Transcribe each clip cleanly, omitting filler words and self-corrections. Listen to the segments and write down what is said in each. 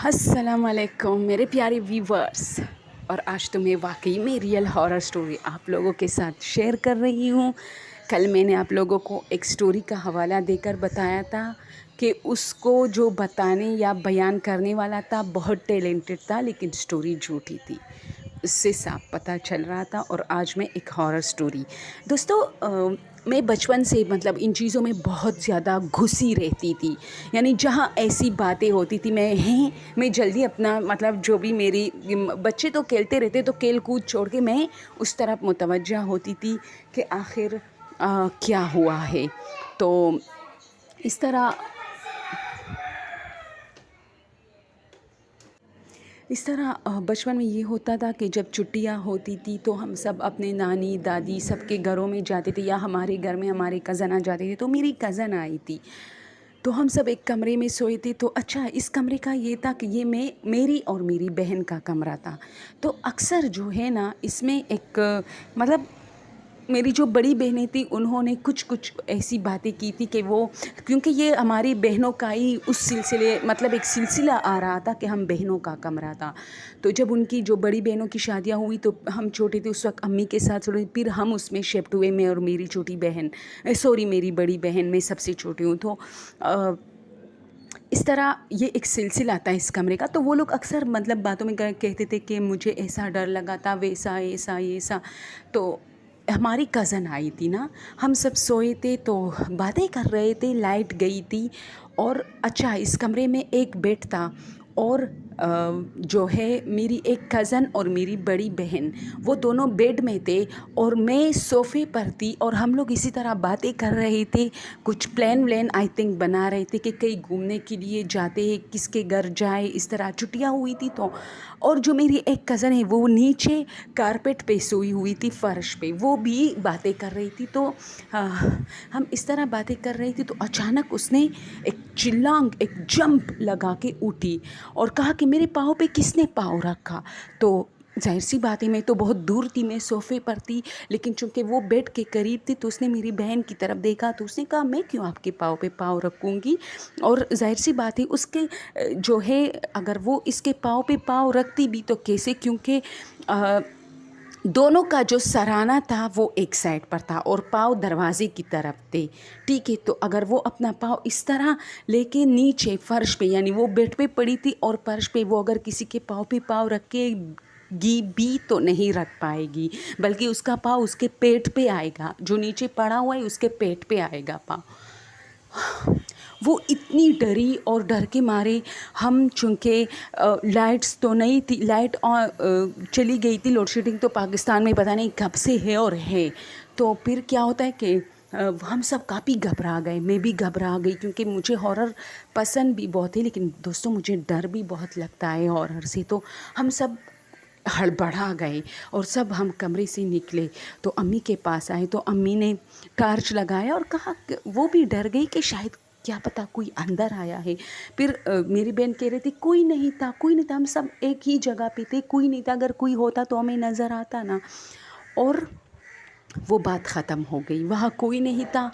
السلام علیکم میرے پیارے ویورس، اور آج تو میں واقعی میں ریئل ہارر سٹوری آپ لوگوں کے ساتھ شیئر کر رہی ہوں۔ کل میں نے آپ لوگوں کو ایک سٹوری کا حوالہ دے کر بتایا تھا کہ اس کو جو بتانے یا بیان کرنے والا تھا بہت ٹیلنٹڈ تھا، لیکن سٹوری جھوٹی تھی، اس سے صاف پتہ چل رہا تھا۔ اور آج میں ایک ہارر سٹوری دوستو، میں بچپن سے ان چیزوں میں بہت زیادہ گھسی رہتی تھی، یعنی جہاں ایسی باتیں ہوتی تھی میں جلدی اپنا جو بھی میری بچے تو کھیلتے رہتے تو کھیل کود چھوڑ کے میں اس طرف متوجہ ہوتی تھی کہ آخر کیا ہوا ہے۔ تو اس طرح بچپن میں یہ ہوتا تھا کہ جب چھٹیاں ہوتی تھی تو ہم سب اپنے نانی دادی سب کے گھروں میں جاتے تھے، یا ہمارے گھر میں ہمارے کزن آ جاتے تھے۔ تو میری کزن آئی تھی تو ہم سب ایک کمرے میں سوئے تھے۔ تو اس کمرے کا یہ تھا کہ یہ میری اور میری بہن کا کمرہ تھا۔ تو اکثر جو ہے نا اس میں ایک میری جو بڑی بہنیں تھیں انہوں نے کچھ ایسی باتیں کی تھی کہ وہ، کیونکہ یہ ہماری بہنوں کا ہی اس سلسلے ایک سلسلہ آ رہا تھا کہ ہم بہنوں کا کمرہ تھا۔ تو جب ان کی جو بڑی بہنوں کی شادیاں ہوئی تو ہم چھوٹے تھے اس وقت، امی کے ساتھ چھوٹے، پھر ہم اس میں شفٹ ہوئے، میں اور میری چھوٹی بہن، میری بڑی بہن، میں سب سے چھوٹی ہوں۔ تو اس طرح یہ ایک سلسلہ آتا ہے اس کمرے کا۔ تو وہ لوگ اکثر باتوں میں کہتے تھے کہ مجھے ایسا ڈر لگا تھا، ویسا ایسا۔ تو ہماری کزن آئی تھی نا، ہم سب سوئے تھے تو باتیں کر رہے تھے، لائٹ گئی تھی، اور اس کمرے میں ایک بیڈ تھا، اور جو ہے میری ایک کزن اور میری بڑی بہن وہ دونوں بیڈ میں تھے، اور میں صوفے پر تھی، اور ہم لوگ اسی طرح باتیں کر رہے تھے، کچھ پلان آئی تھنک بنا رہے تھے کہ کہیں گھومنے کے لیے جاتے ہیں، کس کے گھر جائے، اس طرح چھٹیاں ہوئی تھی تو۔ اور جو میری ایک کزن ہے وہ نیچے کارپیٹ پہ سوئی ہوئی تھی، فرش پہ، وہ بھی باتیں کر رہی تھی۔ تو ہم اس طرح باتیں کر رہی تھی تو اچانک اس نے ایک جمپ لگا کے اٹھی اور کہا کہ میرے پاؤں پہ کس نے پاؤں رکھا؟ تو ظاہر سی بات ہے، میں تو بہت دور تھی، میں صوفے پر تھی، لیکن چونکہ وہ بیڈ کے قریب تھی تو اس نے میری بہن کی طرف دیکھا، تو اس نے کہا میں کیوں آپ کے پاؤں پہ پاؤں رکھوں گی؟ اور ظاہر سی بات ہے اس کے جو ہے، اگر وہ اس کے پاؤں پہ پاؤں رکھتی بھی تو کیسے، کیونکہ دونوں کا جو سرانہ تھا وہ ایک سائڈ پر تھا اور پاؤں دروازے کی طرف تھے، ٹھیک ہے؟ تو اگر وہ اپنا پاؤں اس طرح لے کے نیچے فرش پہ، یعنی وہ بیڈ پہ پڑی تھی اور فرش پہ، وہ اگر کسی کے پاؤں پہ پاؤں رکھے گی بھی تو نہیں رکھ پائے گی، بلکہ اس کا پاؤں اس کے پیٹ پہ آئے گا، جو نیچے پڑا ہوا ہے اس کے پیٹ پہ آئے گا پاؤں۔ وہ اتنی ڈری، اور ڈر کے مارے ہم، چونکہ لائٹس تو نہیں تھی، لائٹ چلی گئی تھی، لوڈ شیڈنگ تو پاکستان میں پتہ نہیں کب سے ہے اور ہے، تو پھر کیا ہوتا ہے کہ ہم سب کافی گھبرا گئے، میں بھی گھبرا گئی، کیونکہ مجھے ہارر پسند بھی بہت ہے، لیکن دوستوں مجھے ڈر بھی بہت لگتا ہے ہارر سے۔ تو ہم سب ہڑبڑا گئے اور سب ہم کمرے سے نکلے تو امی کے پاس آئے، تو امی نے ٹارچ لگایا اور کہا کہ وہ بھی ڈر گئی کہ شاید کیا پتہ کوئی اندر آیا ہے۔ پھر میری بہن کہہ رہی تھی کوئی نہیں تھا، ہم سب ایک ہی جگہ پہ تھے، کوئی نہیں تھا، اگر کوئی ہوتا تو ہمیں نظر آتا نا۔ اور وہ بات ختم ہو گئی، وہاں کوئی نہیں تھا۔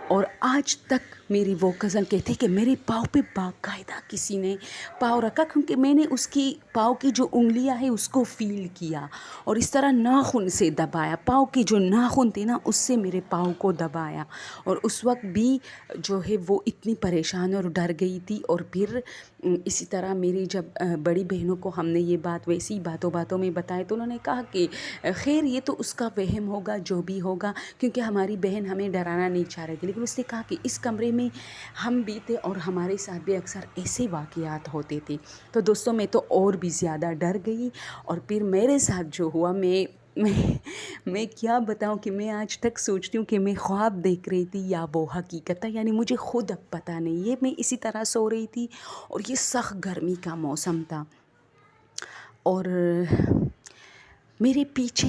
اور آج تک میری وہ کزن کہتی کہ میرے پاؤں پہ باقاعدہ کسی نے پاؤں رکھا، کیونکہ میں نے اس کی پاؤں کی جو انگلیاں ہیں اس کو فیل کیا، اور اس طرح ناخن سے دبایا، پاؤں کے جو ناخن تھے نا اس سے میرے پاؤں کو دبایا۔ اور اس وقت بھی جو ہے وہ اتنی پریشان اور ڈر گئی تھی۔ اور پھر اسی طرح میری جب بڑی بہنوں کو ہم نے یہ بات ویسی باتوں میں بتائی تو انہوں نے کہا کہ خیر یہ تو اس کا وہم ہوگا، جو بھی ہوگا، کیونکہ ہماری بہن ہمیں ڈرانا نہیں چاہ رہی تھی، لیکن اس نے کہا کہ اس کمرے میں ہم بھی تھے اور ہمارے ساتھ بھی اکثر ایسے واقعات ہوتے تھے۔ تو دوستوں میں تو اور بھی زیادہ ڈر گئی، اور پھر میرے ساتھ جو ہوا، میں کیا بتاؤں کہ میں آج تک سوچتی ہوں کہ میں خواب دیکھ رہی تھی یا وہ حقیقت تھا، یعنی مجھے خود اب پتہ نہیں ہے۔ میں اسی طرح سو رہی تھی اور یہ سخت گرمی کا موسم تھا، اور میرے پیچھے